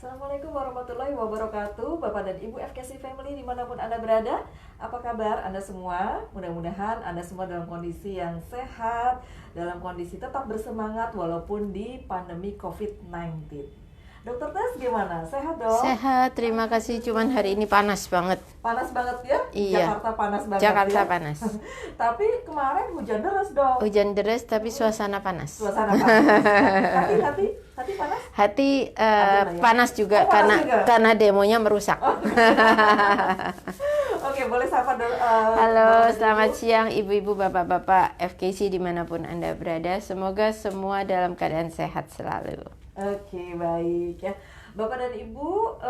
Assalamualaikum warahmatullahi wabarakatuh, Bapak dan Ibu FKC Family dimanapun Anda berada. Apa kabar Anda semua? Mudah-mudahan Anda semua dalam kondisi yang sehat, dalam kondisi tetap bersemangat walaupun di pandemi COVID-19. Dokter Tes gimana? Sehat dong? Sehat, terima kasih. Cuman hari ini panas banget. Panas banget ya? Iya. Jakarta panas banget Jakarta ya? panas. Tapi kemarin hujan deras dong. Hujan deras tapi suasana panas. Suasana panas. Hati panas? Hati Ada lah ya? panas juga, Oh, panas juga? karena demonya merusak. Oke, boleh sapa dulu. Halo, selamat siang ibu-ibu, bapak-bapak FKC dimanapun Anda berada. Semoga semua dalam keadaan sehat selalu. Oke, baik ya. Bapak dan Ibu,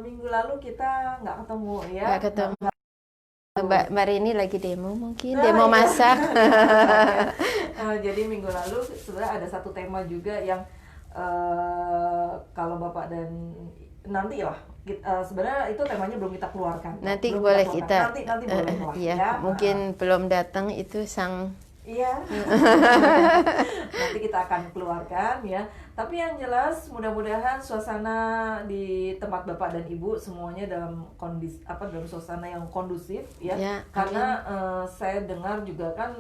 minggu lalu kita nggak ketemu ya. Nggak ketemu. Mbak Rini lagi demo mungkin, Nah, demo iya. masak. Jadi minggu lalu sebenarnya ada satu tema juga yang kalau Bapak dan nanti lah, sebenarnya itu temanya belum kita keluarkan. Nanti Belum boleh keluarkan. kita, Nanti boleh lah iya, ya. mungkin belum datang itu sang. Iya. Nanti kita akan keluarkan ya. Tapi yang jelas mudah-mudahan suasana di tempat Bapak dan Ibu semuanya dalam kondisi dalam suasana yang kondusif ya. Ya, Karena saya dengar juga kan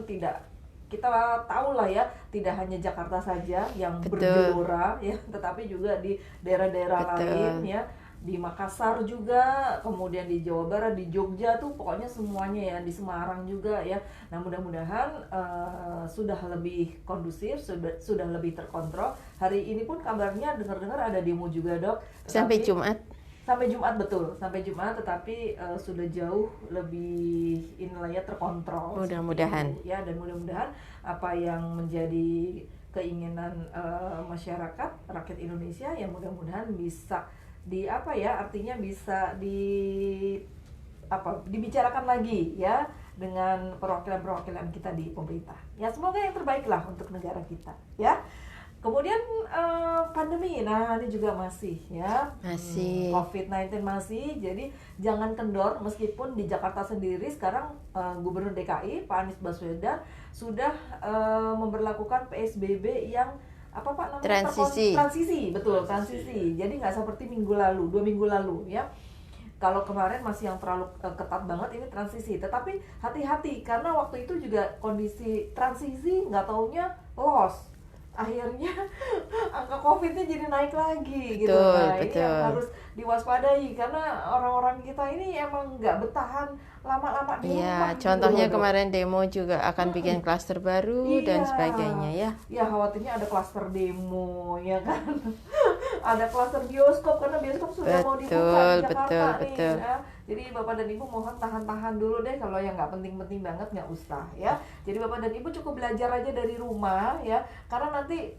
kita tahu lah ya, tidak hanya Jakarta saja yang Betul. bergelora ya, tetapi juga di daerah-daerah Betul. lain ya, di Makassar juga, kemudian di Jawa Barat, di Jogja tuh pokoknya semuanya ya, di Semarang juga ya. Nah mudah-mudahan sudah lebih kondusif, sudah lebih terkontrol. Hari ini pun kabarnya dengar-dengar ada demo juga dok. Sampai Tetapi- Jumat. Sampai Jumat betul, sampai Jumat, tetapi sudah jauh lebih inilah ya terkontrol. Mudah-mudahan. Seperti itu, ya, dan mudah-mudahan apa yang menjadi keinginan masyarakat rakyat Indonesia ya mudah-mudahan bisa artinya bisa dibicarakan lagi ya dengan perwakilan-perwakilan kita di pemerintah. Ya semoga yang terbaik lah untuk negara kita ya. Kemudian pandemi, nah ini juga masih ya. Masih. COVID-19 masih, jadi jangan kendor meskipun di Jakarta sendiri sekarang Gubernur DKI Pak Anies Baswedan sudah memberlakukan PSBB yang apa Pak namanya? Transisi. Transisi. Jadi nggak seperti 2 minggu lalu ya. Kalau kemarin masih yang terlalu ketat banget, ini transisi. Tetapi hati-hati karena waktu itu juga kondisi transisi nggak taunya loss. Akhirnya angka COVID-nya jadi naik lagi gitu. Betul, Nah, ini betul. yang harus diwaspadai karena orang-orang kita ini emang nggak bertahan lama-lama di rumah. Iya, gitu contohnya loh, Dok. kemarin demo juga akan bikin klaster baru dan Iya. sebagainya ya. Ya khawatirnya ada klaster demo ya kan. Ada klaster bioskop karena bioskop sudah mau dibuka di Jakarta nih. Betul. Ya. Jadi Bapak dan Ibu mohon tahan-tahan dulu deh, kalau yang nggak penting-penting banget nggak usah ya. Jadi Bapak dan Ibu cukup belajar aja dari rumah ya. Karena nanti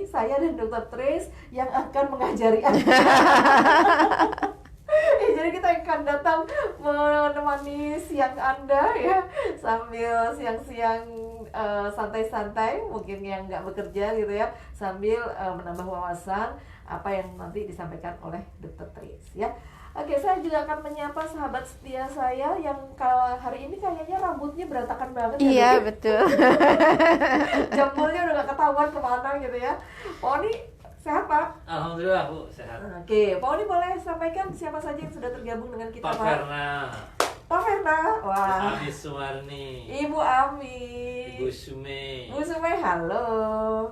saya dan Dokter Tris yang akan mengajari Anda. Jadi kita akan datang menemani siang Anda ya, sambil siang-siang santai-santai, mungkin yang nggak bekerja gitu ya, sambil menambah wawasan apa yang nanti disampaikan oleh Dokter Tris ya. Oke, saya juga akan menyapa sahabat setia saya yang hari ini kayaknya rambutnya berantakan banget ya, Iya, Dok, ya? betul. Jempolnya udah gak ketahuan kemana gitu ya. Pak Oni sehat Pak? Alhamdulillah Bu, sehat. Oke, Pak Oni boleh sampaikan siapa saja yang sudah tergabung dengan kita Pak Pak? Ferna, Pak Ferna, wah. Abi Sumarni, Ibu Ami, Ibu Sume, Bu Sumai, halo.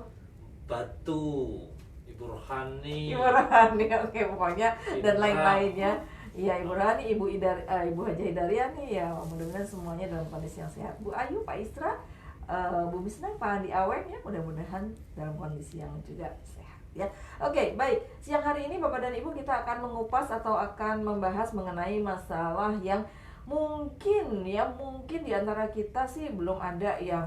Batu, Ibu Rohani, Ibu Rohani, oke pokoknya dan Ibu lain-lainnya. Iya Ibu Rohani, Ibu Haja Hidariani ya, mudah-mudahan semuanya dalam kondisi yang sehat. Bu Ayu, Pak Istra, Bu Misna, Pak Andi Aweng ya, mudah-mudahan dalam kondisi yang juga sehat ya. Oke, baik. Siang hari ini Bapak dan Ibu kita akan mengupas atau akan membahas mengenai masalah yang mungkin di antara kita sih belum ada yang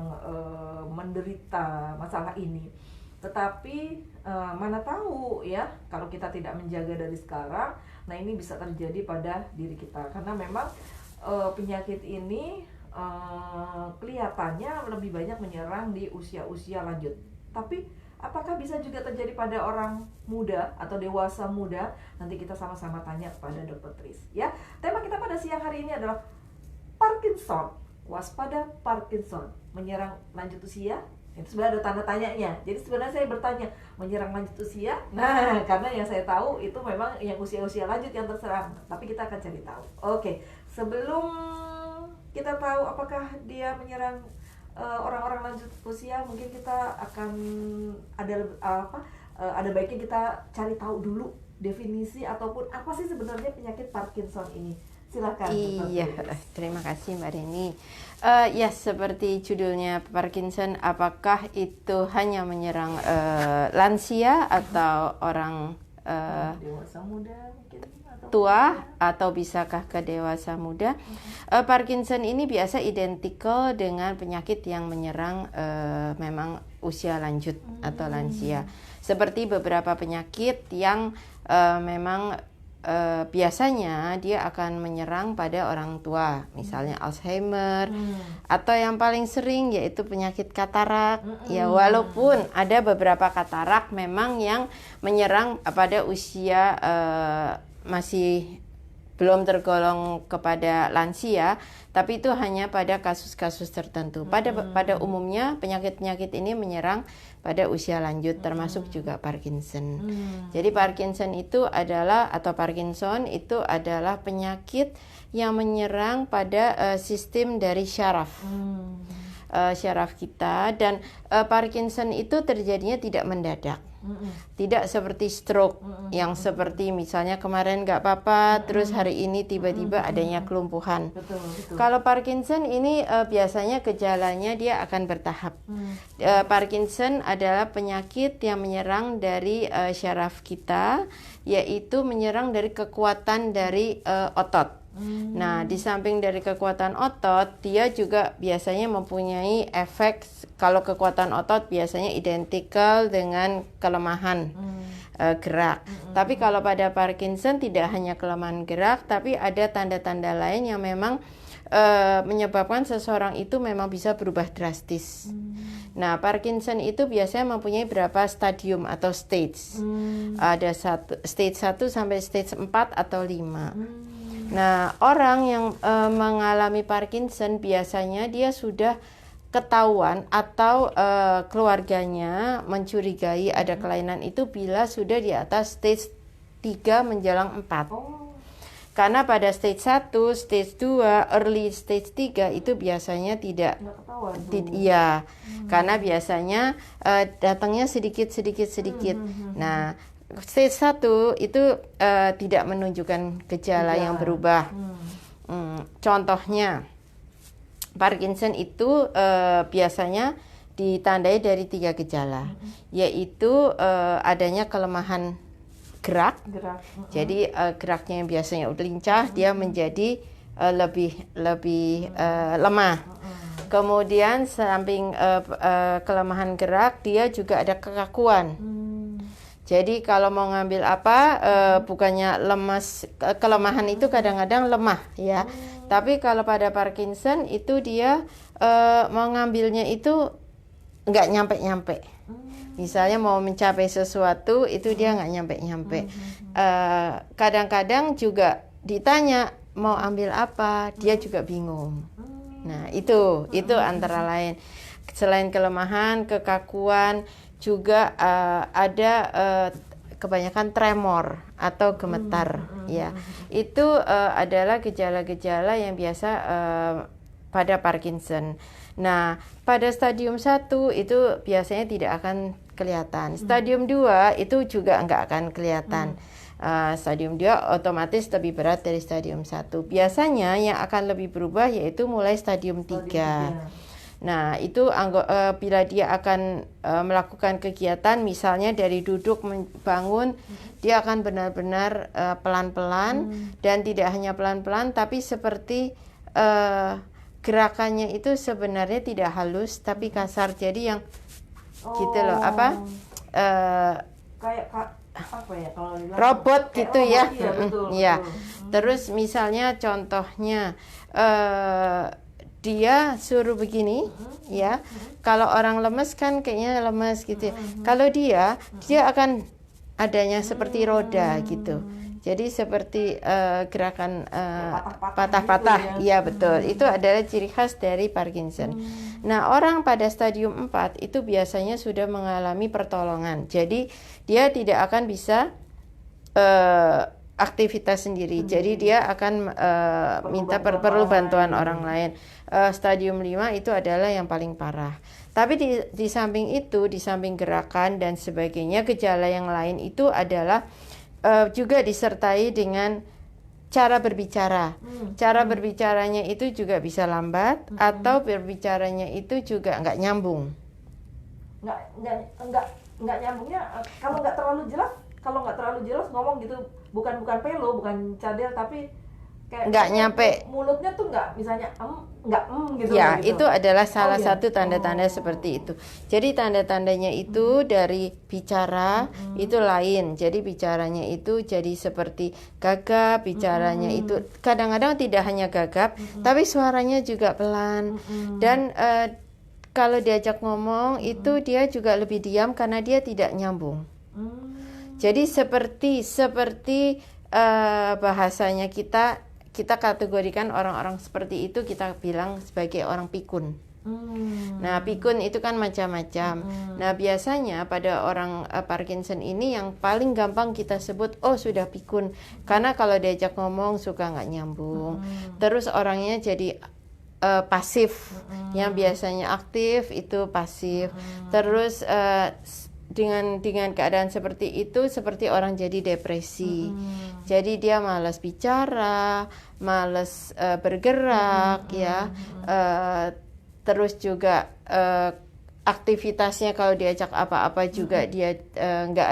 menderita masalah ini. Tetapi mana tahu ya, kalau kita tidak menjaga dari sekarang, nah ini bisa terjadi pada diri kita. Karena memang penyakit ini kelihatannya lebih banyak menyerang di usia-usia lanjut. Tapi apakah bisa juga terjadi pada orang muda atau dewasa muda? Nanti kita sama-sama tanya kepada Dokter Tris ya. Tema kita pada siang hari ini adalah Parkinson. Waspada Parkinson menyerang lanjut usia Itu sebenarnya ada tanda tanyanya. Jadi sebenarnya saya bertanya, menyerang lanjut usia? Nah, karena yang saya tahu itu memang yang usia-usia lanjut yang terserang. Tapi kita akan cari tahu. Oke, sebelum kita tahu apakah dia menyerang orang-orang lanjut usia, mungkin kita akan ada baiknya kita cari tahu dulu definisi ataupun apa sih sebenarnya penyakit Parkinson ini. Silakan. Iya, terima kasih Mbak Reni. Ya, seperti judulnya Parkinson, apakah itu hanya menyerang lansia atau orang dewasa muda mungkin atau tua, atau bisakah ke dewasa muda? Parkinson ini biasa identikal dengan penyakit yang menyerang memang usia lanjut atau lansia. Seperti beberapa penyakit yang memang biasanya dia akan menyerang pada orang tua, misalnya Alzheimer, atau yang paling sering yaitu penyakit katarak. Ya, walaupun ada beberapa katarak memang yang menyerang pada usia masih belum tergolong kepada lansia, tapi itu hanya pada kasus-kasus tertentu. Pada umumnya penyakit-penyakit ini menyerang pada usia lanjut, termasuk juga Parkinson. Jadi Parkinson itu adalah penyakit yang menyerang pada sistem dari syaraf. Syaraf kita, dan Parkinson itu terjadinya tidak mendadak. Tidak seperti stroke yang seperti misalnya kemarin nggak apa-apa, terus hari ini tiba-tiba adanya kelumpuhan. Betul. Kalau Parkinson ini biasanya gejalanya dia akan bertahap. Parkinson adalah penyakit yang menyerang dari syaraf kita, yaitu menyerang dari kekuatan dari otot. Nah, di samping dari kekuatan otot, dia juga biasanya mempunyai efek. Kalau kekuatan otot biasanya identikal dengan kelemahan gerak. Tapi kalau pada Parkinson tidak hanya kelemahan gerak, tapi ada tanda-tanda lain yang memang menyebabkan seseorang itu memang bisa berubah drastis. Nah, Parkinson itu biasanya mempunyai berapa stadium atau stage. Ada stage 1 sampai stage 4 atau 5. Nah, orang yang mengalami Parkinson biasanya dia sudah ketahuan atau keluarganya mencurigai ada kelainan itu bila sudah di atas stage 3 menjelang 4. Karena pada stage 1, stage 2, early stage 3 itu biasanya tidak iya. Karena biasanya datangnya sedikit. Nah, stage 1 itu tidak menunjukkan gejala yang berubah. Contohnya, Parkinson itu biasanya ditandai dari 3 gejala, yaitu adanya kelemahan gerak. Jadi geraknya yang biasanya lincah, dia menjadi lebih lemah. Kemudian samping kelemahan gerak, dia juga ada kekakuan. Jadi kalau mau ngambil apa, bukannya lemas, kelemahan itu kadang-kadang lemah ya. Tapi kalau pada Parkinson itu dia mau ngambilnya itu nggak nyampe-nyampe. Misalnya mau mencapai sesuatu itu dia nggak nyampe-nyampe. Kadang-kadang juga ditanya mau ambil apa, dia juga bingung. Nah itu antara lain. Selain kelemahan, kekakuan, juga ada kebanyakan tremor atau gemetar ya. Itu adalah gejala-gejala yang biasa pada Parkinson. Nah, pada stadium 1 itu biasanya tidak akan kelihatan. Stadium 2 itu juga enggak akan kelihatan. Stadium 2 otomatis lebih berat dari stadium 1. Biasanya yang akan lebih berubah yaitu mulai stadium 3. Nah, itu bila dia akan melakukan kegiatan, misalnya dari duduk bangun, dia akan benar-benar pelan-pelan, dan tidak hanya pelan-pelan, tapi seperti gerakannya itu sebenarnya tidak halus, tapi kasar. Jadi yang gitu loh, kayak apa ya kalau robot gitu robot, ya. Iya, betul. Terus misalnya contohnya dia suruh begini ya. Kalau orang lemes kan kayaknya lemes gitu ya. Kalau dia akan adanya seperti roda gitu. Jadi seperti gerakan patah-patah patah-patah, gitu ya. iya betul. Itu adalah ciri khas dari Parkinson. Nah, orang pada stadium 4 itu biasanya sudah mengalami pertolongan. Jadi dia tidak akan bisa aktivitas sendiri. Jadi dia akan minta perlu bantuan orang lain. Stadium 5 itu adalah yang paling parah. Tapi di samping itu, di samping gerakan dan sebagainya, gejala yang lain itu adalah juga disertai dengan cara berbicara. Cara berbicaranya itu juga bisa lambat atau berbicaranya itu juga nggak nyambung. Nggak nyambungnya kalau nggak terlalu jelas ngomong gitu, bukan pelo, bukan cadel, tapi kayak nggak nyampe mulutnya tuh nggak, misalnya gitu ya gitu. itu adalah salah iya. satu tanda-tanda seperti itu. Jadi tanda-tandanya itu dari bicara itu lain. Jadi bicaranya itu jadi seperti gagap, bicaranya itu kadang-kadang tidak hanya gagap, tapi suaranya juga pelan. Dan kalau diajak ngomong itu dia juga lebih diam karena dia tidak nyambung. Jadi seperti bahasanya kita kategorikan orang-orang seperti itu, kita bilang sebagai orang pikun. Nah, pikun itu kan macam-macam. Nah, biasanya pada orang Parkinson ini yang paling gampang kita sebut, oh sudah pikun, karena kalau diajak ngomong suka nggak nyambung. Terus orangnya jadi pasif, yang biasanya aktif itu pasif. Terus dengan keadaan seperti itu, seperti orang jadi depresi. Jadi dia malas bicara, malas bergerak, ya. Terus juga aktivitasnya kalau diajak apa-apa juga dia nggak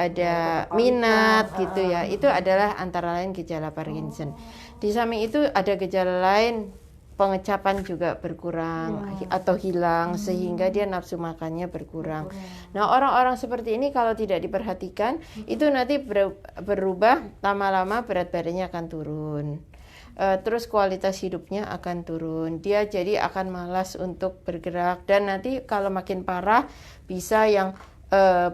ada minat gitu ya. Itu adalah antara lain gejala Parkinson. Di samping itu ada gejala lain, pengecapan juga berkurang atau hilang, sehingga dia nafsu makannya berkurang. Nah, orang-orang seperti ini kalau tidak diperhatikan itu nanti berubah, lama-lama berat badannya akan turun. Terus kualitas hidupnya akan turun. Dia jadi akan malas untuk bergerak, dan nanti kalau makin parah bisa yang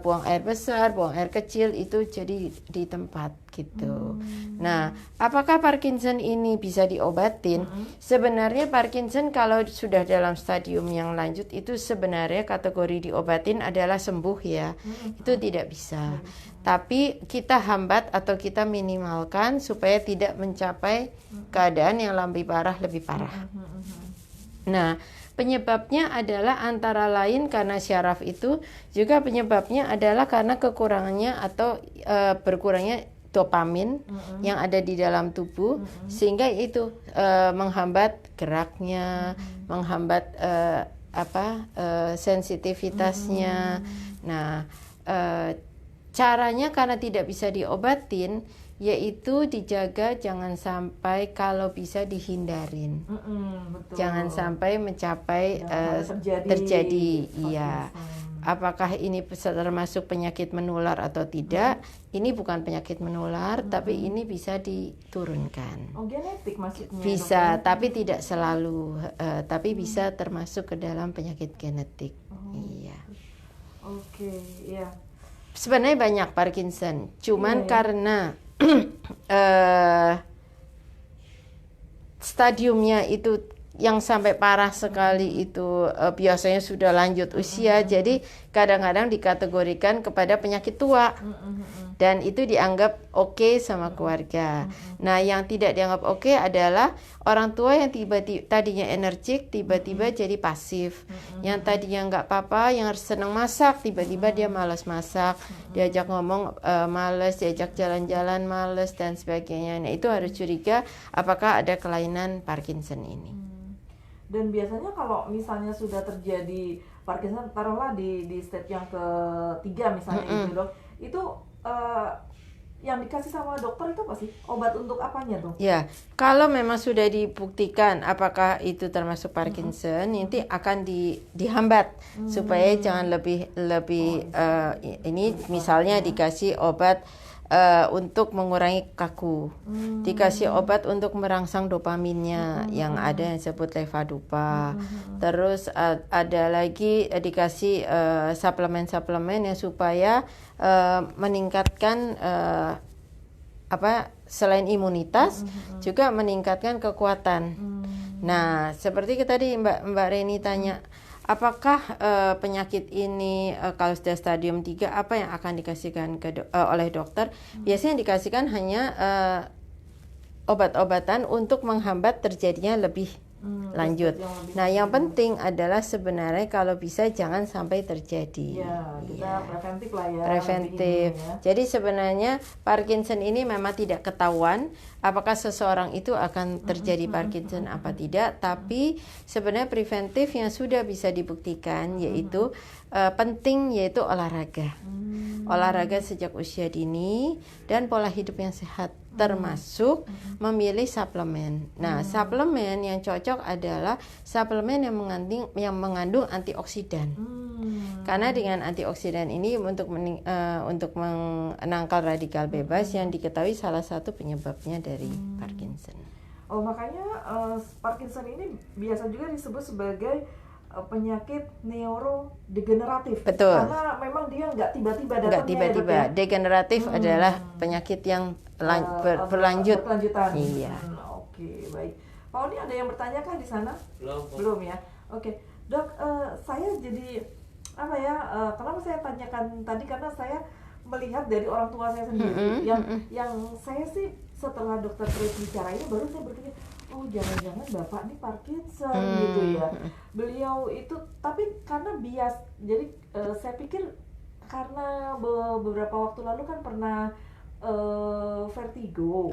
buang air besar, buang air kecil, itu jadi di tempat gitu. Nah, apakah Parkinson ini bisa diobatin? Sebenarnya Parkinson kalau sudah dalam stadium yang lanjut itu sebenarnya kategori diobatin adalah sembuh ya. Itu tidak bisa. Tapi kita hambat atau kita minimalkan supaya tidak mencapai keadaan yang lebih parah. Nah, penyebabnya adalah antara lain karena syaraf itu, juga penyebabnya adalah karena kekurangannya atau berkurangnya dopamin yang ada di dalam tubuh, sehingga itu menghambat geraknya, menghambat sensitivitasnya. Nah, caranya karena tidak bisa diobatin, yaitu dijaga, jangan sampai, kalau bisa dihindarin. Betul. Jangan sampai mencapai terjadi. Iya. Apakah ini termasuk penyakit menular atau tidak? Ini bukan penyakit menular, tapi ini bisa diturunkan. Oh, genetik maksudnya? Bisa, tapi tidak selalu. Tapi bisa termasuk ke dalam penyakit genetik. Iya. Oke, iya. Sebenarnya banyak Parkinson, cuman karena stadiumnya itu yang sampai parah sekali itu biasanya sudah lanjut usia, jadi kadang-kadang dikategorikan kepada penyakit tua, dan itu dianggap oke sama keluarga. Nah, yang tidak dianggap oke adalah orang tua yang tiba-tiba tadinya energik tiba-tiba jadi pasif, yang tadinya nggak apa-apa, yang senang masak tiba-tiba dia malas masak, diajak ngomong malas, diajak jalan-jalan malas dan sebagainya. Nah, itu harus curiga apakah ada kelainan Parkinson ini. Dan biasanya kalau misalnya sudah terjadi Parkinson, taruhlah di stage yang ketiga misalnya gitu dok, itu yang dikasih sama dokter itu apa sih? Obat untuk apanya tuh? Ya, kalau memang sudah dibuktikan apakah itu termasuk Parkinson, nanti akan dihambat supaya jangan lebih ini misalnya dikasih obat untuk mengurangi kaku, dikasih obat untuk merangsang dopaminnya yang ada yang disebut levodopa. Terus ada lagi dikasih suplemen-suplemen yang supaya meningkatkan selain imunitas juga meningkatkan kekuatan. Nah, seperti tadi Mbak Reni tanya, apakah penyakit ini kalau sudah stadium 3 apa yang akan dikasihkan oleh dokter? Biasanya dikasihkan hanya obat-obatan untuk menghambat terjadinya lebih lanjut. Nah, yang penting adalah sebenarnya kalau bisa jangan sampai terjadi. Ya, kita preventif lah ya. Preventif. Jadi sebenarnya Parkinson ini memang tidak ketahuan apakah seseorang itu akan terjadi Parkinson apa tidak, tapi sebenarnya preventif yang sudah bisa dibuktikan yaitu penting yaitu olahraga. Olahraga sejak usia dini dan pola hidup yang sehat, termasuk memilih suplemen. Nah, suplemen yang cocok adalah suplemen yang mengandung antioksidan. Karena dengan antioksidan ini untuk menangkal radikal bebas yang diketahui salah satu penyebabnya dari Parkinson. Oh, makanya Parkinson ini biasa juga disebut sebagai penyakit neurodegeneratif. Betul. Karena memang dia nggak tiba-tiba datangnya. Nggak tiba-tiba. Ya? Degeneratif adalah penyakit yang berlanjut. Berkelanjutan. Iya. Oke, baik. Pak Oni ada yang bertanya kah di sana? Belum ya. Oke, Dok, saya jadi kenapa saya tanyakan tadi, karena saya melihat dari orang tua saya sendiri yang saya sih setelah dokter Chris bicara ini baru saya berpikir, oh jangan-jangan bapak ini Parkinson gitu ya. Beliau itu, tapi karena bias, jadi saya pikir karena beberapa waktu lalu kan pernah vertigo.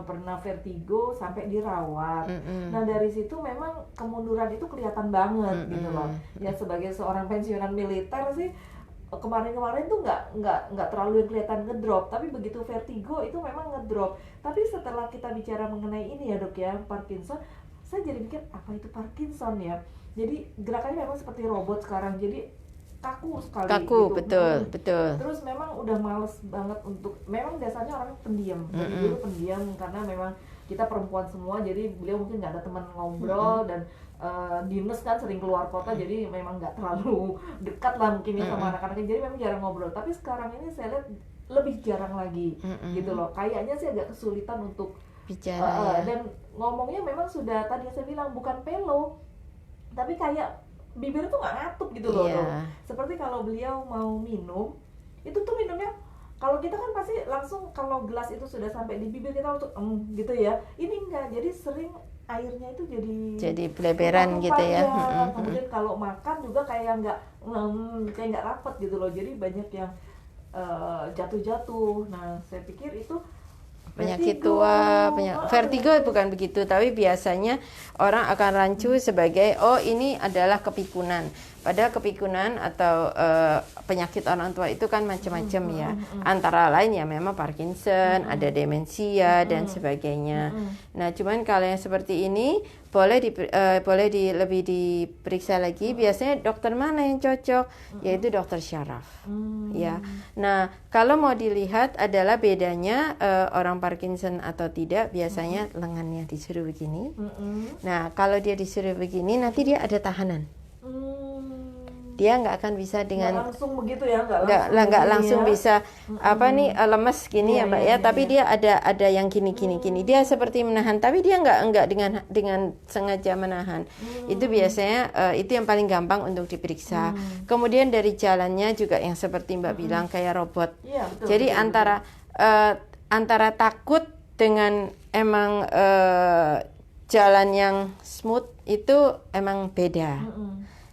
Pernah vertigo sampai dirawat. Nah, dari situ memang kemunduran itu kelihatan banget gitu loh. Ya, sebagai seorang pensiunan militer sih kemarin-kemarin tuh nggak terlalu kelihatan ngedrop, tapi begitu vertigo itu memang ngedrop. Tapi setelah kita bicara mengenai ini ya Dok ya, Parkinson, saya jadi mikir apa itu Parkinson ya. Jadi gerakannya memang seperti robot sekarang, jadi kaku sekali. Betul. Terus memang udah males banget untuk, memang dasarnya orang pendiam, dari dulu pendiam karena memang kita perempuan semua, jadi beliau mungkin nggak ada teman ngobrol dan dinas kan sering keluar kota, jadi memang nggak terlalu dekat lah mungkin ya sama anak-anaknya, jadi memang jarang ngobrol. Tapi sekarang ini saya lihat lebih jarang lagi gitu loh, kayaknya sih agak kesulitan untuk bicara dan ngomongnya memang sudah tadi saya bilang bukan pelo, tapi kayak bibir tuh nggak ngatup gitu loh. Seperti kalau beliau mau minum, itu tuh minumnya, kalau kita kan pasti langsung kalau gelas itu sudah sampai di bibir kita untuk gitu ya, ini enggak, jadi sering airnya itu jadi beleberan gitu ya. Kemudian kalau makan juga kayak nggak rapat gitu loh, jadi banyak yang jatuh-jatuh. Nah, saya pikir itu penyakit tua, vertigo bukan begitu, tapi biasanya orang akan rancu sebagai ini adalah kepikunan. Padahal kepikunan atau penyakit orang tua itu kan macam-macam ya. Antara lain ya memang Parkinson, ada demensia dan sebagainya. Nah, cuman kalau yang seperti ini boleh lebih diperiksa lagi. Biasanya dokter mana yang cocok? Yaitu dokter syaraf. Ya. Nah, kalau mau dilihat adalah bedanya orang Parkinson atau tidak, biasanya lengannya disuruh begini. Nah, kalau dia disuruh begini nanti dia ada tahanan. Dia nggak akan bisa dengan nggak langsung begitu ya, nggak langsung bisa lemes gini ya Mbak ya, tapi dia ada yang gini dia seperti menahan, tapi dia nggak dengan sengaja menahan. Itu biasanya itu yang paling gampang untuk diperiksa. Kemudian dari jalannya juga yang seperti Mbak bilang kayak robot. Jadi antara takut dengan emang jalan yang smooth itu emang beda.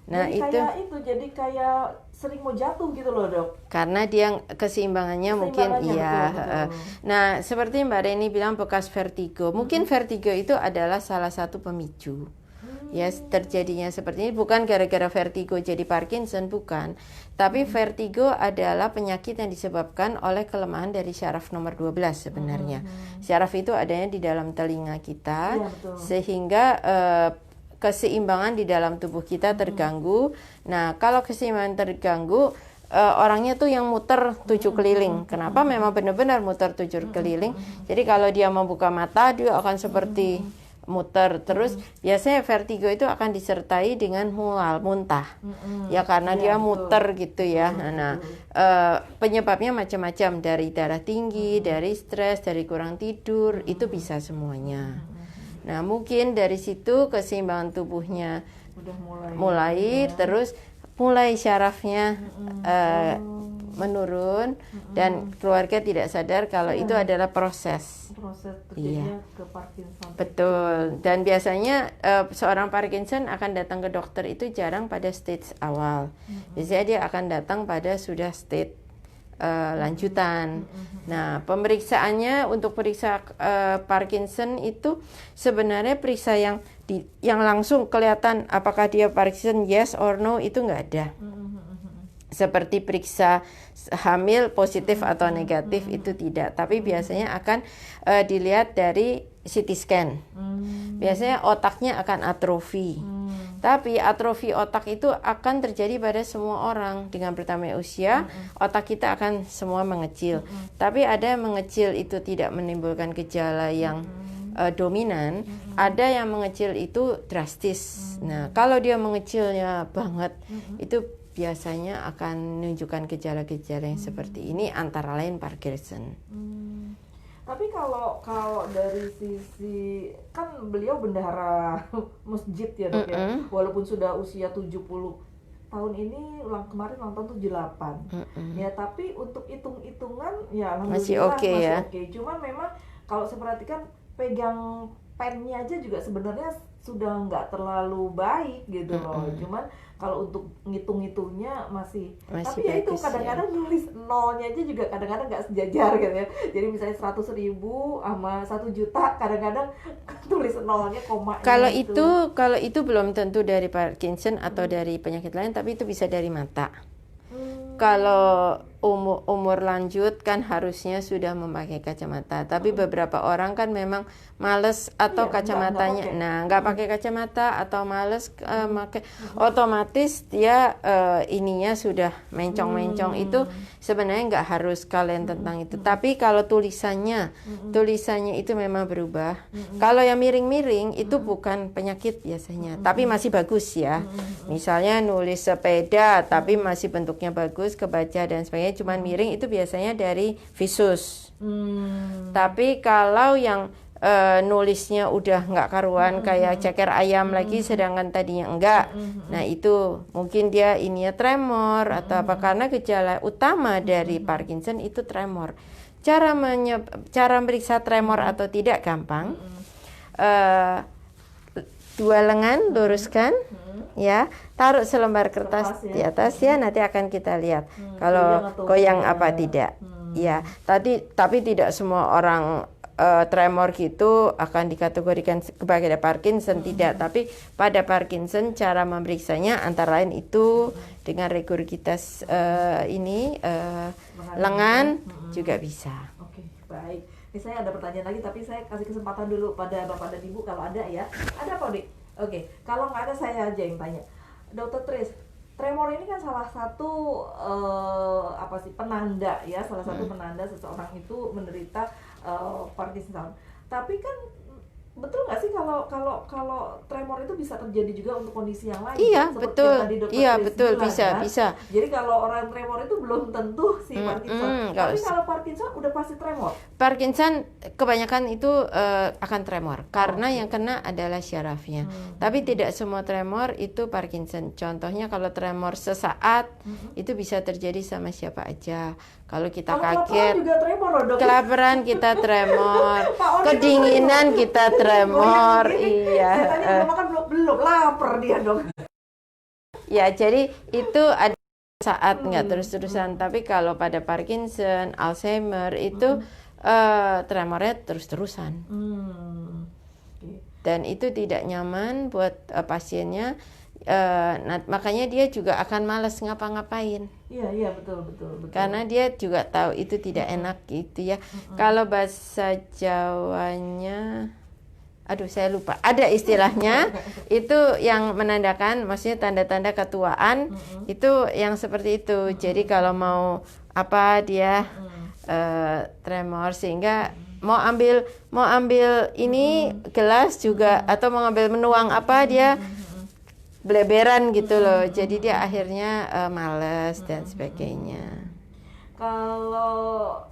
Nah, jadi kayak sering mau jatuh gitu loh Dok. Karena dia keseimbangannya mungkin iya. Betul. Nah, seperti Mbak Reni bilang bekas vertigo. Mungkin vertigo itu adalah salah satu pemicu. Ya, terjadinya seperti ini bukan gara-gara vertigo jadi Parkinson, bukan. Tapi vertigo adalah penyakit yang disebabkan oleh kelemahan dari syaraf nomor 12 sebenarnya. Syaraf itu adanya di dalam telinga kita, sehingga keseimbangan di dalam tubuh kita terganggu. Nah, kalau keseimbangan terganggu, orangnya tuh yang muter 7 keliling. Kenapa? Memang benar-benar muter 7 keliling. Jadi kalau dia membuka mata, dia akan seperti muter. Terus biasanya vertigo itu akan disertai dengan mual, muntah. Ya karena dia betul. muter gitu ya. Nah, penyebabnya macam-macam, dari darah tinggi, dari stres, dari kurang tidur, itu bisa semuanya. Nah, mungkin dari situ keseimbangan tubuhnya Udah mulai terus mulai syarafnya menurun dan keluarga tidak sadar kalau itu adalah proses terjadinya ke Parkinson. Betul. Dan biasanya seorang Parkinson akan datang ke dokter itu jarang pada stage awal. Biasanya dia akan datang pada sudah stage lanjutan. Nah, pemeriksaannya untuk periksa Parkinson itu sebenarnya periksa yang langsung kelihatan apakah dia Parkinson yes or no itu nggak ada. Seperti periksa hamil positif atau negatif itu tidak, tapi biasanya akan dilihat dari CT scan. Biasanya otaknya akan atrofi. Tapi atrofi otak itu akan terjadi pada semua orang dengan bertambahnya usia. Otak kita akan semua mengecil. Tapi ada yang mengecil itu tidak menimbulkan gejala yang dominan, ada yang mengecil itu drastis. Nah, kalau dia mengecilnya banget, itu biasanya akan menunjukkan gejala-gejala yang seperti ini, antara lain Parkinson. Tapi kalau dari sisi, kan beliau bendahara masjid ya dok ya, walaupun sudah usia 70 tahun ini, kemarin ulang tahun 78. Ya tapi untuk hitung-hitungan ya masih alhamdulillah oke masih ya. oke. Cuman memang kalau saya perhatikan pegang pennya aja juga sebenarnya sudah nggak terlalu baik gitu loh. Cuman kalau untuk ngitung-ngitungnya masih tapi ya itu bagus, kadang-kadang nulis nolnya aja juga kadang-kadang nggak sejajar gitu ya. Jadi misalnya 100.000 sama 1 juta kadang-kadang tulis nolnya komanya. Kalau itu belum tentu dari Parkinson atau dari penyakit lain, tapi itu bisa dari mata. Kalau umur lanjut kan harusnya sudah memakai kacamata, tapi beberapa orang kan memang males atau kacamatanya, nggak pakai kacamata atau males pakai, otomatis dia ininya sudah mencong-mencong. Itu sebenarnya nggak harus kalian tentang itu, tapi kalau tulisannya itu memang berubah. Kalau yang miring-miring itu bukan penyakit biasanya, tapi masih bagus ya. Misalnya nulis sepeda tapi masih bentuknya bagus, kebaca dan sebagainya, cuman miring, itu biasanya dari visus. Tapi kalau yang nulisnya udah nggak karuan, kayak ceker ayam lagi sedangkan tadinya enggak, nah itu mungkin dia ininya tremor atau apa, karena gejala utama dari Parkinson itu tremor. Cara meriksa tremor atau tidak gampang. 2 lengan luruskan, ya, taruh selembar kertas di atas ya, nanti akan kita lihat kalau goyang apa tidak. Ya, tapi tidak semua orang tremor gitu akan dikategorikan sebagai Parkinson, tidak. Tapi pada Parkinson cara memeriksanya antara lain itu dengan regurgitas lengan juga bisa. Oke, baik. Ini saya ada pertanyaan lagi, tapi saya kasih kesempatan dulu pada Bapak dan Ibu kalau ada ya. Ada apa, Dik? Oke, kalau nggak ada saya aja yang tanya. Dokter Tris, tremor ini kan salah satu penanda ya, salah satu penanda seseorang itu menderita Parkinson. Tapi kan betul nggak sih kalau tremor itu bisa terjadi juga untuk kondisi yang lain? Iya, seperti betul. yang tadi Dr. Iya, Tris betul, bilang, bisa. Jadi kalau orang tremor itu belum tentu si Parkinson. Tapi kalau Parkinson udah pasti tremor. Parkinson kebanyakan itu akan tremor karena yang kena adalah syarafnya. Tapi tidak semua tremor itu Parkinson. Contohnya kalau tremor sesaat itu bisa terjadi sama siapa aja. Kalau kita kaget, juga tremor loh, Dok. Kelaparan kita tremor, kedinginan kita tremor, iya. Saya tanya makan belum lapar dia, Dok. Ya, jadi itu ada saat nggak terus-terusan. Tapi kalau pada Parkinson, Alzheimer itu tremornya terus-terusan. Dan itu tidak nyaman buat pasiennya. Makanya dia juga akan malas ngapa-ngapain. Iya betul. Karena dia juga tahu itu tidak enak gitu ya. Kalau bahasa Jawanya, aduh saya lupa, ada istilahnya itu yang menandakan, maksudnya tanda-tanda ketuaan itu yang seperti itu. Jadi kalau mau apa dia tremor, sehingga mau ambil ini gelas juga atau mau ambil menuang apa dia beleberan gitu loh. Jadi dia akhirnya males dan sebagainya. Kalau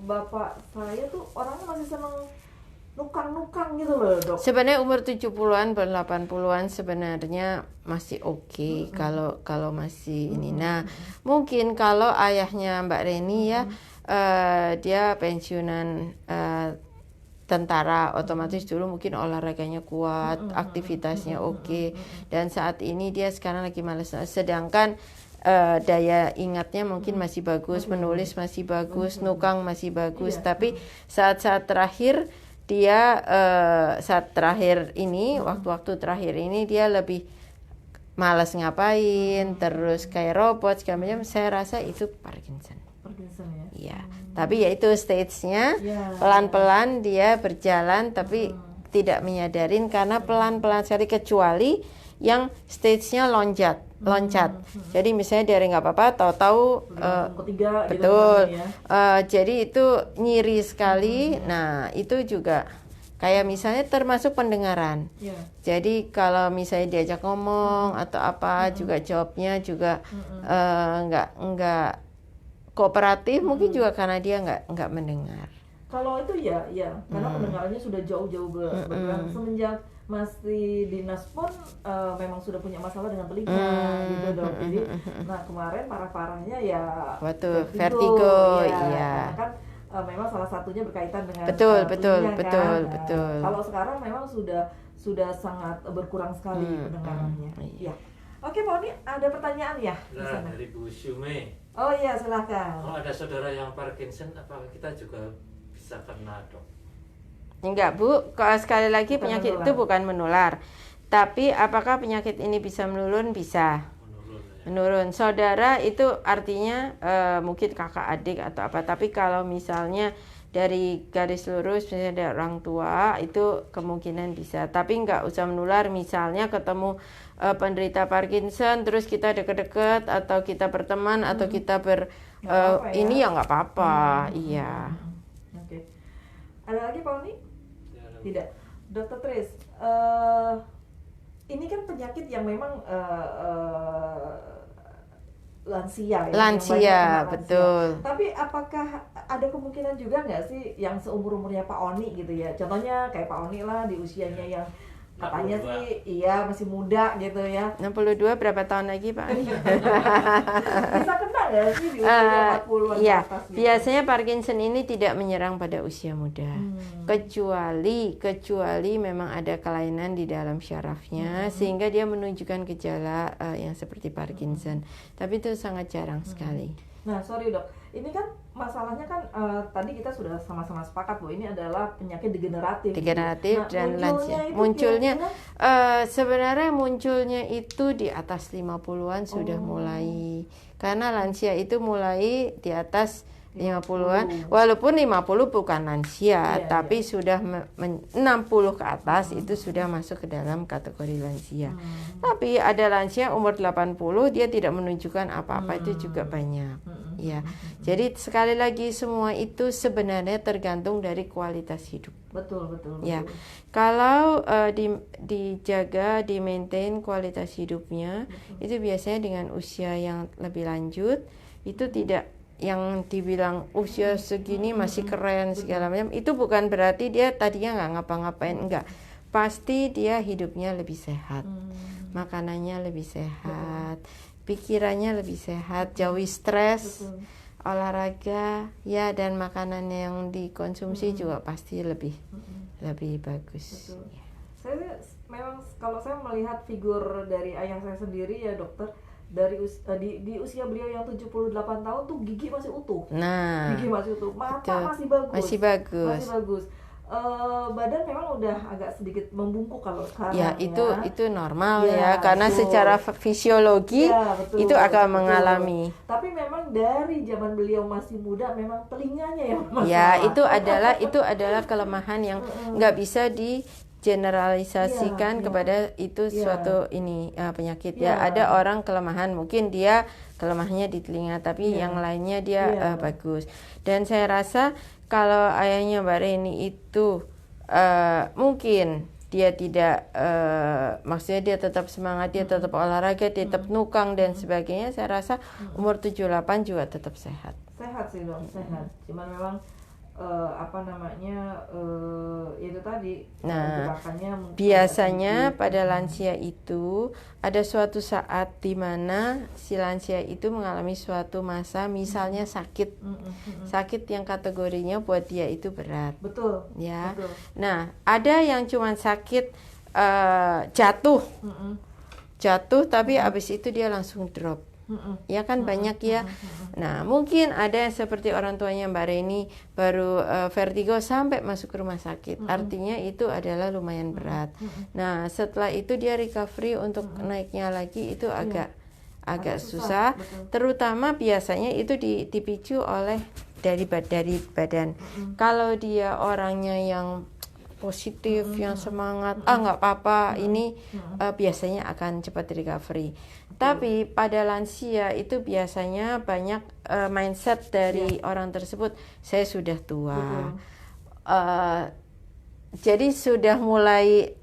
bapak saya tuh orangnya masih seneng nukang-nukang gitu loh, Dok. Sebenarnya umur 70-an, 80-an sebenarnya masih oke kalau masih ini. Nah, mungkin kalau ayahnya Mbak Reni ya dia pensiunan tentara, otomatis dulu mungkin olahraganya kuat, aktivitasnya oke, dan saat ini dia sekarang lagi males. Sedangkan daya ingatnya mungkin masih bagus, menulis masih bagus, nukang masih bagus, tapi saat-saat terakhir dia saat terakhir ini, waktu-waktu terakhir ini dia lebih malas ngapain, terus kayak robot segala macam. Saya rasa itu Parkinson. Parkinson ya. Iya, tapi ya itu stage-nya pelan-pelan dia berjalan, tapi tidak menyadarin karena pelan-pelan sekali, kecuali yang stage-nya loncat. Jadi misalnya dari nggak apa-apa, tahu-tahu ketiga betul. Gitu Jadi itu nyiri sekali. Nah itu juga kayak misalnya termasuk pendengaran. Jadi kalau misalnya diajak ngomong atau apa juga jawabnya juga nggak kooperatif, mungkin juga karena dia nggak mendengar. Kalau itu ya karena pendengarannya sudah jauh-jauh berkurang. Semenjak masih dinas pun memang sudah punya masalah dengan telinga gitu, Dok. Jadi nah kemarin parah-parahnya ya vertigo ya. Karena kan memang salah satunya berkaitan dengan betul. Kalau sekarang memang sudah sangat berkurang sekali pendengarannya. Ya. Oke, Pak Oni, ada pertanyaan ya di Nah, sana? dari Bu Syume. Oh iya, silakan. Kalau ada saudara yang Parkinson, apakah kita juga bisa kena, Dok? Enggak, Bu. Kalau sekali lagi penyakit itu bukan menular. Tapi apakah penyakit ini bisa menurun? Bisa. Menurun. Saudara itu artinya mungkin kakak adik atau apa. Tapi kalau misalnya dari garis lurus misalnya ada orang tua, itu kemungkinan bisa. Tapi enggak usah menular. Misalnya ketemu penderita Parkinson terus kita deket-deket atau kita berteman atau kita ini ya nggak apa-apa. Iya. Oke. Ada lagi, Pak Oni? Tidak. Dokter Tris, ini kan penyakit yang memang lansia ya. Lansia, betul. Tapi apakah ada kemungkinan juga nggak sih yang seumur-umurnya Pak Oni gitu ya? Contohnya kayak Pak Oni lah di usianya yang katanya 62. sih iya masih muda gitu ya. 62 berapa tahun lagi, Pak? Bisa kena nggak sih di usia 40-an Iya, ke atas gitu? biasanya Parkinson ini tidak menyerang pada usia muda. Kecuali memang ada kelainan di dalam syarafnya sehingga dia menunjukkan gejala yang seperti Parkinson. Tapi itu sangat jarang sekali. Nah, sorry Dok, ini kan masalahnya kan tadi kita sudah sama-sama sepakat bahwa ini adalah penyakit degeneratif. Degeneratif gitu. dan lansia. Itu Munculnya kira-kira? sebenarnya munculnya itu di atas 50-an sudah mulai. Karena lansia itu mulai di atas 50-an, walaupun 50 bukan lansia, tapi sudah 60 ke atas itu sudah masuk ke dalam kategori lansia. Tapi ada lansia umur 80 dia tidak menunjukkan apa-apa, itu juga banyak. Ya. Jadi sekali lagi semua itu sebenarnya tergantung dari kualitas hidup. Betul. Ya. Kalau dijaga, di-maintain kualitas hidupnya, itu biasanya dengan usia yang lebih lanjut, itu tidak yang dibilang usia segini masih keren segala macam, itu bukan berarti dia tadinya nggak ngapa-ngapain, enggak. Pasti dia hidupnya lebih sehat, makanannya lebih sehat, pikirannya lebih sehat, jauhi stres, olahraga ya, dan makanan yang dikonsumsi juga pasti lebih bagus. Ya. Saya memang kalau saya melihat figur dari ayah saya sendiri ya, Dokter, dari di usia beliau yang 78 tahun tuh gigi masih utuh. Nah, gigi masih utuh, mata betul. masih bagus. Masih bagus. Badan memang udah agak sedikit membungkuk kalau sekarang. Ya, itu normal ya, karena betul. secara fisiologi itu akan mengalami. Tapi memang dari zaman beliau masih muda memang telinganya yang masalah. Ya, itu adalah kelemahan yang nggak bisa generalisasikan Iya, kepada itu iya. suatu ini penyakit ya. Iya. Ada orang kelemahan, mungkin dia kelemahannya di telinga, tapi Iya. yang lainnya dia Iya. bagus. Dan saya rasa kalau ayahnya Mbak Reni itu mungkin dia tidak maksudnya dia tetap semangat, dia tetap olahraga, dia tetap nukang dan sebagainya, saya rasa umur 78 juga tetap sehat. Sehat sih dong, sehat. Cuman memang itu tadi Nah, gerakannya mungkin biasanya agak sedikit. pada lansia itu ada suatu saat di mana si lansia itu mengalami suatu masa misalnya sakit. Sakit yang kategorinya buat dia itu berat. Betul. Ya. Betul. Nah, ada yang cuma sakit jatuh. Jatuh tapi abis itu dia langsung drop. Ya kan banyak ya. Nah, mungkin ada yang seperti orang tuanya Mbak Reni baru vertigo sampai masuk ke rumah sakit. Artinya itu adalah lumayan berat. Nah, setelah itu dia recovery untuk naiknya lagi itu agak susah. Betul. Terutama biasanya itu dipicu oleh dari badan. Kalau dia orangnya yang positif, yang semangat, nggak apa-apa, ini biasanya akan cepat recovery. Tapi pada lansia itu biasanya banyak mindset dari orang tersebut, saya sudah tua. Jadi sudah mulai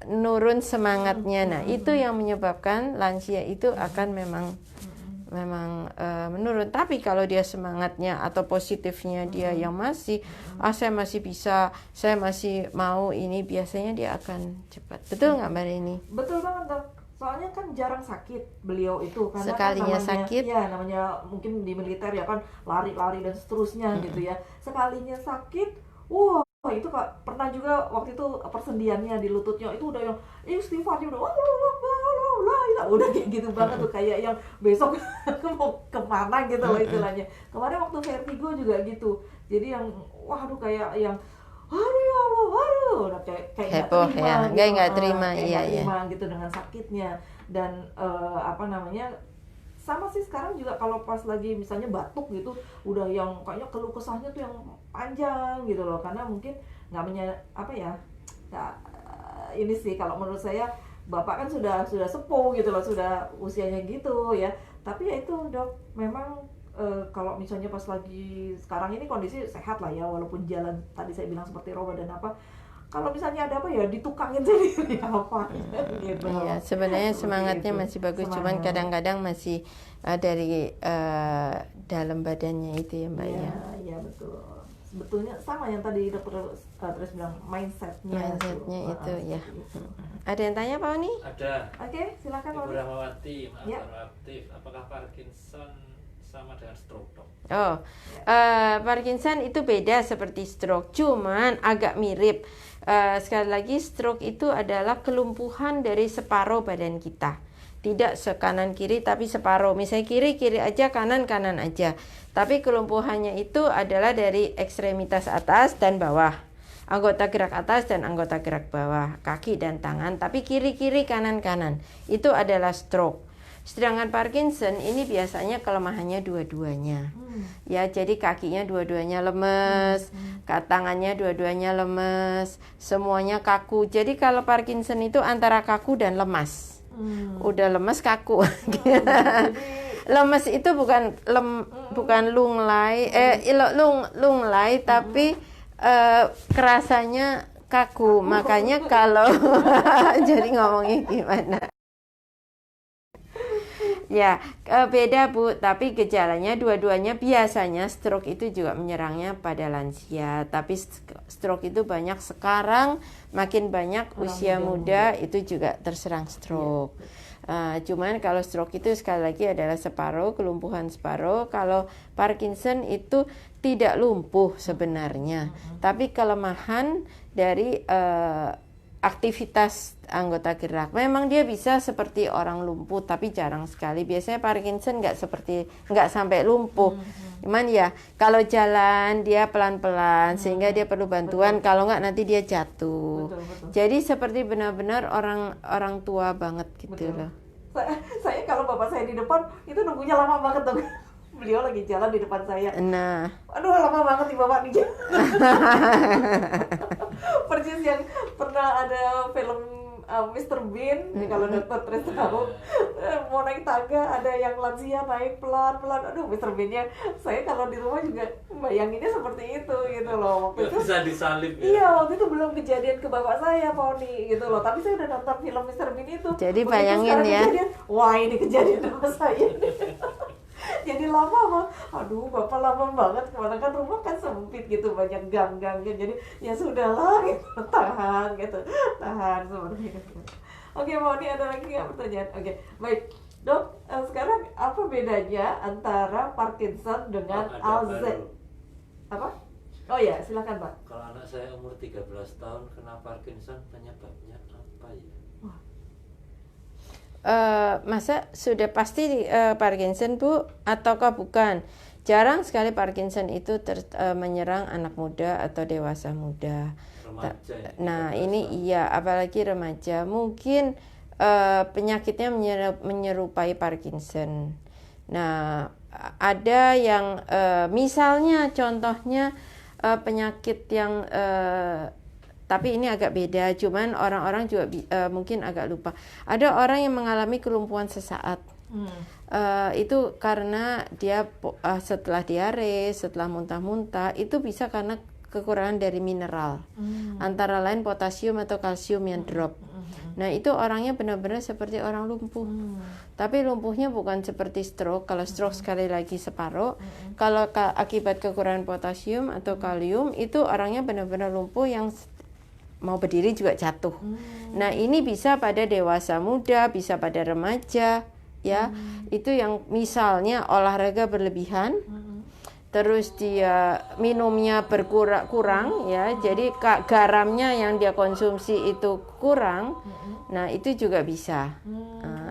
nurun semangatnya. Nah, itu yang menyebabkan lansia itu akan memang menurun. Tapi kalau dia semangatnya atau positifnya dia yang masih saya masih bisa, saya masih mau ini, biasanya dia akan cepat. Betul nggak Mbak Reni? Betul banget dok. Soalnya kan jarang sakit beliau itu karena Sekalinya kan sakit. Ya namanya mungkin di militer ya kan lari-lari dan seterusnya gitu ya. Sekalinya sakit, wah itu Kak pernah juga waktu itu persendiannya di lututnya itu udah yang istighfarnya udah kayak gitu banget tuh, kayak yang besok mau kemana gitu loh istilahnya. Kemarin waktu vertigo juga gitu, jadi yang waduh kayak yang aduh ya Allah, udah kayak heboh ya, nggak terima, iya gitu dengan sakitnya. Dan sama sih sekarang juga kalau pas lagi misalnya batuk gitu udah yang kayaknya keluh kesahnya tuh yang panjang gitu loh, karena mungkin ini sih kalau menurut saya bapak kan sudah sepuh gitu loh, sudah usianya gitu ya. Tapi ya itu dok, memang kalau misalnya pas lagi sekarang ini kondisi sehat lah ya, walaupun jalan tadi saya bilang seperti roba dan apa, kalau misalnya ada apa ya ditukangin sendiri apa gitu. Iya, sebenarnya Seperti semangatnya itu. masih bagus, Semangat. cuman kadang-kadang masih dari dalam badannya itu ya Mbak ya. Iya betul. Sebetulnya sama yang tadi dokter terus bilang mindsetnya itu ya. itu. Ada yang tanya Pak Oni? Ada. Oke, silakan Ibu Pak. Rahmawati, maaf Ya. aktif. Apakah Parkinson sama dengan stroke dok? Parkinson itu beda seperti stroke, cuman agak mirip. Sekali lagi, stroke itu adalah kelumpuhan dari separuh badan kita. Tidak sekanan kiri tapi separuh. Misalnya kiri aja, kanan aja. Tapi kelumpuhannya itu adalah dari ekstremitas atas dan bawah. Anggota gerak atas dan anggota gerak bawah, kaki dan tangan. Tapi kiri kanan. Itu adalah stroke. Sedangkan Parkinson ini biasanya kelemahannya dua-duanya. Ya, jadi kakinya dua-duanya lemes, tangannya dua-duanya lemes, semuanya kaku. Jadi kalau Parkinson itu antara kaku dan lemas. Udah lemes kaku. Lemes itu bukan lunglai tapi kerasanya kaku. Makanya kalau jadi ngomongnya gimana? Ya, beda Bu, tapi gejalanya dua-duanya biasanya stroke itu juga menyerangnya pada lansia. Tapi stroke itu banyak sekarang, makin banyak usia muda itu juga terserang stroke. Cuman kalau stroke itu sekali lagi adalah separuh, kelumpuhan separuh. Kalau Parkinson itu tidak lumpuh sebenarnya, tapi kelemahan dari aktivitas anggota gerak. Memang dia bisa seperti orang lumpuh, tapi jarang sekali. Biasanya Parkinson nggak sampai lumpuh. Cuman ya kalau jalan dia pelan-pelan sehingga dia perlu bantuan. Kalau nggak nanti dia jatuh. Betul. Jadi seperti benar-benar orang tua banget gitu loh. Saya kalau bapak saya di depan itu nunggunya lama banget dong. Beliau lagi jalan di depan saya. Nah, Aduh lama banget nih bapak nih. persis yang pernah ada film Mr. Bean, kalau Dr. Tris tahu, mau naik tangga ada yang lansia naik pelan-pelan. Aduh, Mr. Bean-nya saya kalau di rumah juga bayanginnya seperti itu gitu loh. Waktu Nggak itu bisa disalib ya. iya, waktu itu belum kejadian ke bapak saya, Poni gitu loh. Tapi saya udah nonton film Mr. Bean itu. Jadi Begitu bayangin sekarang ya. kejadian, wah ini kejadian sama saya. Jadi lama Bang. Aduh, bapak lama banget, kemana kan rumah kan sempit gitu, banyak gang-gangnya. Jadi ya sudahlah gitu, tahan gitu, tahan seperti itu. Oke, Poni ada lagi nggak pertanyaan? Oke, baik. Dok, sekarang apa bedanya antara Parkinson dengan Ada Alzheimer? baru. Apa? Oh ya, silakan Pak. Kalau anak saya umur 13 tahun kena Parkinson, penyebabnya apa ya? Masa sudah pasti Parkinson Bu ataukah bukan? Jarang sekali Parkinson itu menyerang anak muda atau dewasa muda. Remaja ya, Nah 13 ini tahun. iya, apalagi remaja. Mungkin penyakitnya menyerupai Parkinson. Nah ada yang misalnya contohnya penyakit yang tapi ini agak beda, cuman orang-orang juga mungkin agak lupa. Ada orang yang mengalami kelumpuhan sesaat. Itu karena dia setelah diare, setelah muntah-muntah, itu bisa karena kekurangan dari mineral. Antara lain potasium atau kalsium yang drop. Nah, itu orangnya benar-benar seperti orang lumpuh. Tapi lumpuhnya bukan seperti stroke. Kalau stroke sekali lagi separuh. Kalau akibat kekurangan potasium atau kalium, itu orangnya benar-benar lumpuh yang mau berdiri juga jatuh. Nah, ini bisa pada dewasa muda, bisa pada remaja, ya. Itu yang misalnya olahraga berlebihan, terus dia minumnya berkurang, ya. Jadi garamnya yang dia konsumsi itu kurang. Nah, itu juga bisa.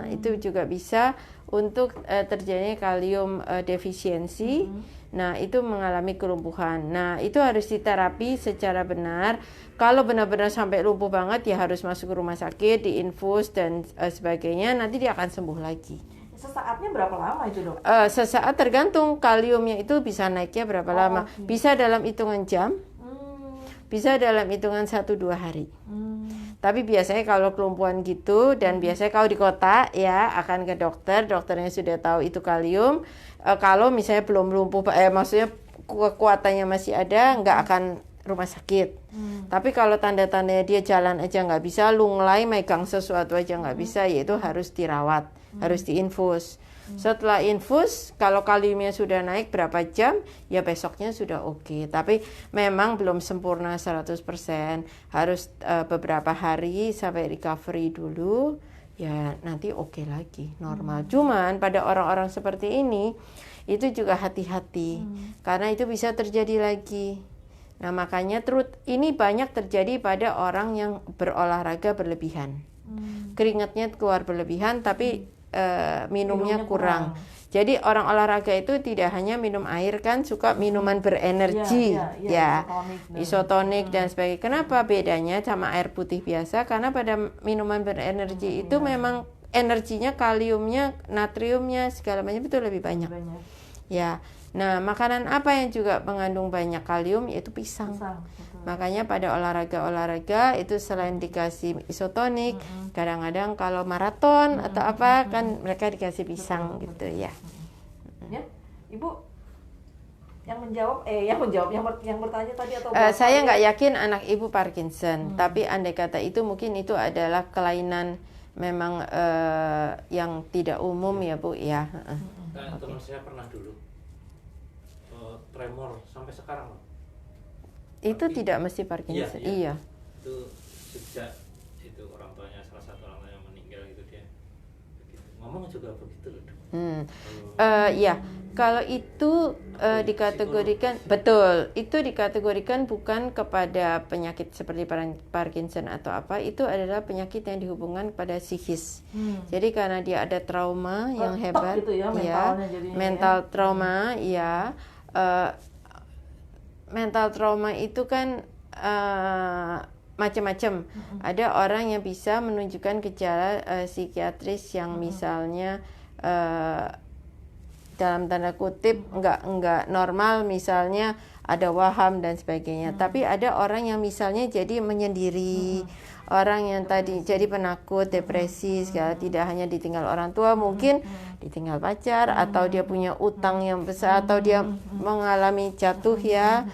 Itu juga bisa untuk terjadinya kalium defisiensi. Nah, itu mengalami kelumpuhan. Nah, itu harus diterapi secara benar. Kalau benar-benar sampai lumpuh banget, ya harus masuk ke rumah sakit, diinfus dan sebagainya. Nanti dia akan sembuh lagi. Sesaatnya berapa lama itu, Dok? Sesaat tergantung kaliumnya itu bisa naiknya berapa lama. Okay. Bisa dalam hitungan jam, bisa dalam hitungan 1-2 hari. Tapi biasanya kalau kelumpuhan gitu dan biasanya kalau di kota ya akan ke dokter, dokternya sudah tahu itu kalium. Kalau misalnya belum lumpuh, maksudnya kekuatannya masih ada, nggak akan rumah sakit. Tapi kalau tanda-tandanya dia jalan aja nggak bisa, lunglai, megang sesuatu aja nggak bisa, yaitu harus dirawat, harus diinfus. Setelah infus, kalau kaliumnya sudah naik berapa jam, ya besoknya sudah oke. Tapi memang belum sempurna 100%. Harus beberapa hari sampai recovery dulu, ya nanti oke lagi, normal. Cuman pada orang-orang seperti ini, itu juga hati-hati. Karena itu bisa terjadi lagi. Nah makanya ini banyak terjadi pada orang yang berolahraga berlebihan. Keringatnya keluar berlebihan, tapi minumnya kurang. Jadi orang olahraga itu tidak hanya minum air kan, suka minuman berenergi, isotonik dan sebagainya. Kenapa bedanya sama air putih biasa? Karena pada minuman berenergi itu memang energinya, kaliumnya, natriumnya segala macam itu lebih banyak. Ya. Nah, makanan apa yang juga mengandung banyak kalium yaitu pisang. Makanya pada olahraga itu selain dikasih isotonik, kadang-kadang kalau maraton atau apa kan mereka dikasih pisang gitu ya. Ya, Ibu yang bertanya tadi atau saya nggak yakin anak ibu Parkinson, tapi andai kata itu mungkin itu adalah kelainan memang yang tidak umum ya Bu ya. Teman saya pernah dulu tremor sampai sekarang loh. Itu Tapi, tidak mesti Parkinson. Iya. Itu sejak itu orang tuanya, salah satu orang tuanya meninggal itu dia begitu. Ngomong juga begitu loh. Ya, kalau itu dikategorikan betul, itu dikategorikan bukan kepada penyakit seperti Parkinson atau apa, itu adalah penyakit yang dihubungkan pada psikis. Jadi karena dia ada trauma yang hebat, gitu ya, mental trauma, ya. Mental trauma itu kan macam-macam. Ada orang yang bisa menunjukkan gejala psikiatris yang misalnya dalam tanda kutip nggak normal, misalnya ada waham dan sebagainya. Tapi ada orang yang misalnya jadi menyendiri, orang yang tadi jadi penakut, depresi, segala, tidak hanya ditinggal orang tua, mungkin ditinggal pacar, atau dia punya utang yang besar, atau dia mengalami jatuh ya,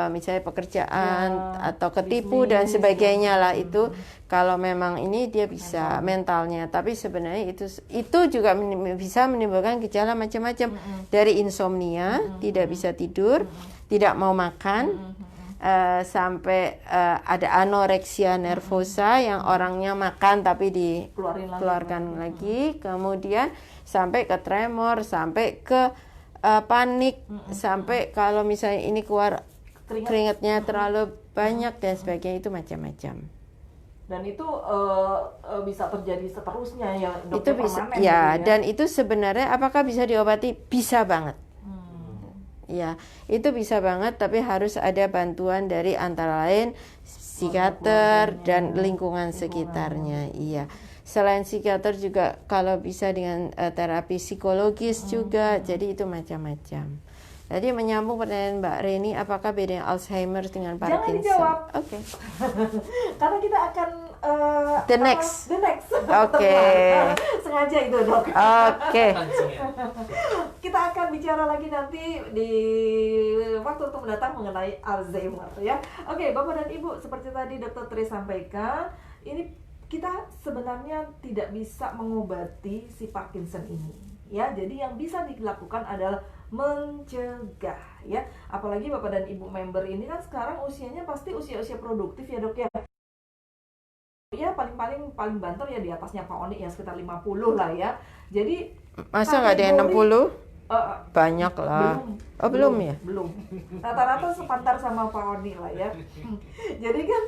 misalnya pekerjaan atau ketipu dan sebagainya lah. Itu kalau memang ini dia bisa mentalnya, tapi sebenarnya itu juga bisa menimbulkan gejala macam-macam, dari insomnia, tidak bisa tidur, tidak mau makan, sampai ada anoreksia nervosa yang orangnya makan tapi dikeluarkan lagi, kemudian sampai ke tremor, sampai ke panik, sampai kalau misalnya ini keluar keringatnya terlalu banyak dan sebagainya, itu macam-macam. Dan itu bisa terjadi seterusnya ya, dok, Itu bisa permanen ya, gitu dan itu sebenarnya apakah bisa diobati? Bisa banget. Ya, itu bisa banget, tapi harus ada bantuan dari antara lain psikiater dan lingkungan sekitarnya. Iya. Selain psikiater juga kalau bisa dengan terapi psikologis juga. Jadi itu macam-macam. Jadi menyambung pertanyaan Mbak Reni, apakah bedanya Alzheimer dengan Parkinson? Jangan dijawab. Oke. Karena kita akan The next. Oke. Sengaja itu, dok. Oke. Kita akan bicara lagi nanti di waktu mendatang mengenai Alzheimer ya. Oke, Bapak dan Ibu, seperti tadi Dr. Tri sampaikan, ini kita sebenarnya tidak bisa mengobati si Parkinson ini ya. Jadi yang bisa dilakukan adalah mencegah ya. Apalagi Bapak dan Ibu member ini kan sekarang usianya pasti usia-usia produktif ya, dok ya. Ya paling banter ya di atasnya Pak Oni ya, sekitar 50 lah ya. Jadi masa nggak ada yang 60? Banyak lah. Belum ya? Belum. Rata-rata sepantar sama Pak Oni lah ya. Jadi kan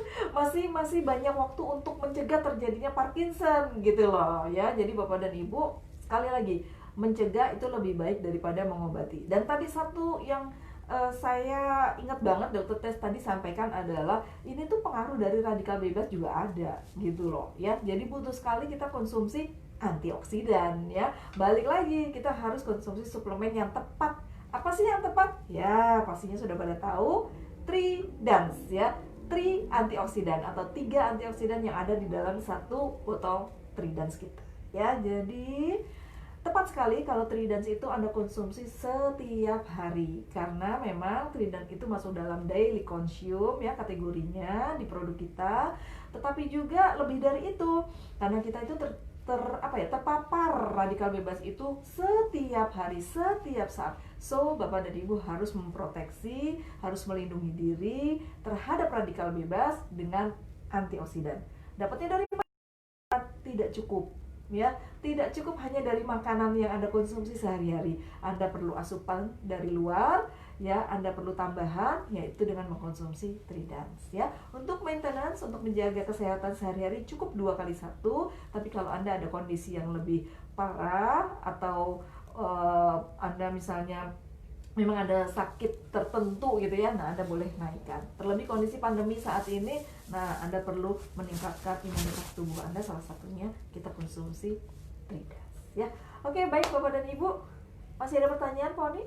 masih banyak waktu untuk mencegah terjadinya Parkinson gitu loh ya. Jadi Bapak dan Ibu, sekali lagi, mencegah itu lebih baik daripada mengobati. Dan tadi satu yang saya ingat banget Dr. Tes tadi sampaikan adalah ini tuh pengaruh dari radikal bebas juga ada gitu loh ya. Jadi butuh sekali kita konsumsi antioksidan ya. Balik lagi, kita harus konsumsi suplemen yang tepat. Apa sih yang tepat? Ya pastinya sudah pada tahu, Tridans ya. 3 antioksidan atau 3 antioksidan yang ada di dalam satu botol Tridans kita ya. Jadi tepat sekali kalau Tridans itu Anda konsumsi setiap hari, karena memang Tridans itu masuk dalam daily consume ya kategorinya di produk kita. Tetapi juga lebih dari itu, karena kita itu terpapar radikal bebas itu setiap hari, setiap saat. So, Bapak dan Ibu harus memproteksi, harus melindungi diri terhadap radikal bebas dengan antioksidan. Dapatnya dari mana? Tidak cukup ya, tidak cukup hanya dari makanan yang Anda konsumsi sehari-hari. Anda perlu asupan dari luar ya, Anda perlu tambahan, yaitu dengan mengkonsumsi Tridans ya. Untuk maintenance, untuk menjaga kesehatan sehari-hari cukup 2x1. Tapi kalau Anda ada kondisi yang lebih parah atau Anda misalnya memang ada sakit tertentu gitu ya, nah Anda boleh naikkan. Terlebih kondisi pandemi saat ini, nah Anda perlu meningkatkan imunitas tubuh Anda, salah satunya kita konsumsi Tridans ya. Oke, baik Bapak dan Ibu, masih ada pertanyaan Pak Oni?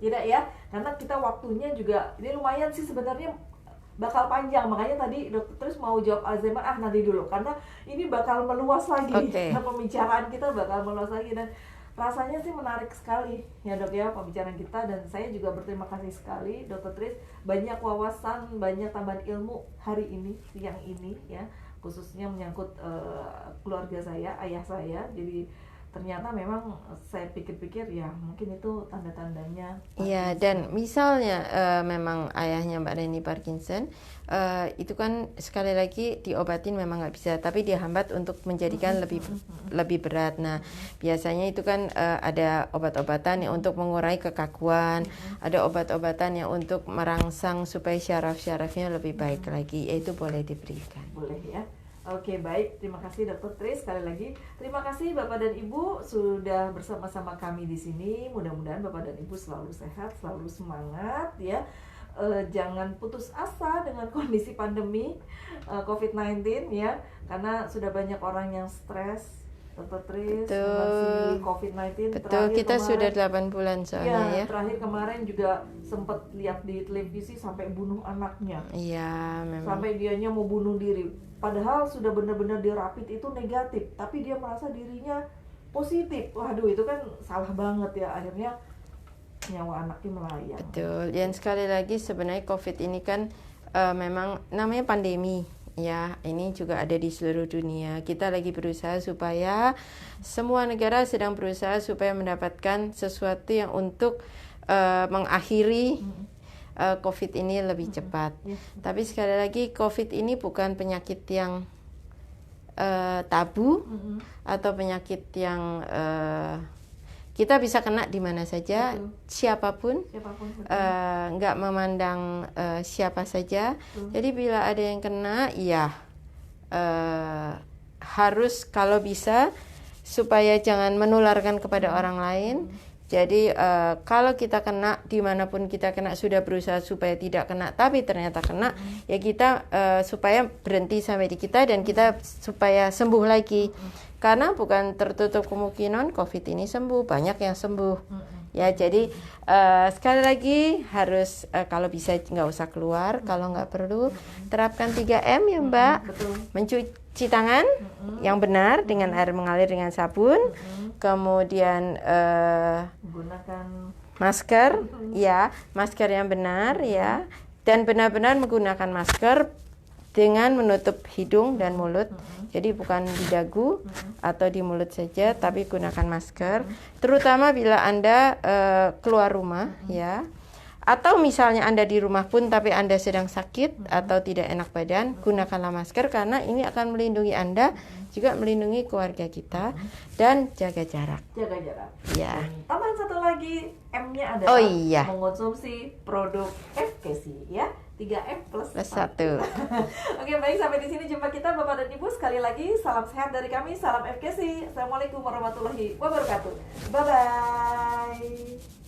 Tidak ya, karena kita waktunya juga ini lumayan sih sebenarnya, bakal panjang, makanya tadi Dokter Tris mau jawab Alzheimer nanti dulu, karena ini bakal meluas lagi. Pembicaraan kita bakal meluas lagi, dan rasanya sih menarik sekali ya dok ya pembicaraan kita. Dan saya juga berterima kasih sekali Dokter Tris, banyak wawasan, banyak tambahan ilmu hari ini, siang ini ya, khususnya menyangkut keluarga saya, ayah saya. Jadi ternyata memang saya pikir-pikir ya mungkin itu tanda-tandanya. Iya, dan misalnya memang ayahnya Mbak Reni Parkinson, itu kan sekali lagi diobatin memang nggak bisa, tapi dihambat untuk menjadikan lebih berat. Nah biasanya itu kan ada obat-obatan yang untuk mengurangi kekakuan, ada obat-obatan yang untuk merangsang supaya syaraf-syarafnya lebih baik lagi, itu boleh diberikan. Boleh ya. Oke, baik, terima kasih Dr. Tris sekali lagi. Terima kasih Bapak dan Ibu sudah bersama-sama kami di sini. Mudah-mudahan Bapak dan Ibu selalu sehat, selalu semangat ya. Jangan putus asa dengan kondisi pandemi COVID-19 ya, karena sudah banyak orang yang stres Dr. Tris, Betul. si COVID-19. Betul, Terakhir kita kemarin, sudah 8 bulan soalnya ya. Terakhir kemarin juga sempat lihat di televisi sampai bunuh anaknya. Iya, memang. Sampai dianya mau bunuh diri. Padahal sudah benar-benar di rapid itu negatif, tapi dia merasa dirinya positif. Waduh, itu kan salah banget ya. Akhirnya nyawa anaknya melayang. Betul. Dan sekali lagi sebenarnya COVID ini kan memang namanya pandemi. Ya, ini juga ada di seluruh dunia. Kita lagi berusaha supaya semua negara sedang berusaha supaya mendapatkan sesuatu yang untuk mengakhiri COVID ini lebih cepat. Tapi sekali lagi COVID ini bukan penyakit yang tabu atau penyakit yang kita bisa kena di mana saja, siapapun, nggak memandang siapa saja. Jadi bila ada yang kena, ya harus kalau bisa supaya jangan menularkan kepada orang lain. Jadi kalau kita kena, dimanapun kita kena, sudah berusaha supaya tidak kena, tapi ternyata kena, ya kita supaya berhenti sampai di kita dan kita supaya sembuh lagi. Karena bukan tertutup kemungkinan COVID ini sembuh, banyak yang sembuh. Ya, jadi sekali lagi harus kalau bisa nggak usah keluar, kalau nggak perlu terapkan 3M ya Mbak. Mencuci tangan yang benar dengan air mengalir dengan sabun, kemudian Menggunakan masker, ya masker yang benar ya, dan benar-benar menggunakan masker dengan menutup hidung dan mulut. Jadi bukan di dagu atau di mulut saja, tapi gunakan masker. Terutama bila Anda keluar rumah ya. Atau misalnya Anda di rumah pun tapi Anda sedang sakit atau tidak enak badan, gunakanlah masker karena ini akan melindungi Anda, juga melindungi keluarga kita, dan jaga jarak. Jaga jarak. Ya. Tambahan satu lagi, M-nya adalah mengonsumsi produk FKC ya. 3M plus 1. Oke, baik, sampai di sini jumpa kita Bapak dan Ibu. Sekali lagi salam sehat dari kami, salam FKC. Assalamualaikum warahmatullahi wabarakatuh. Bye bye.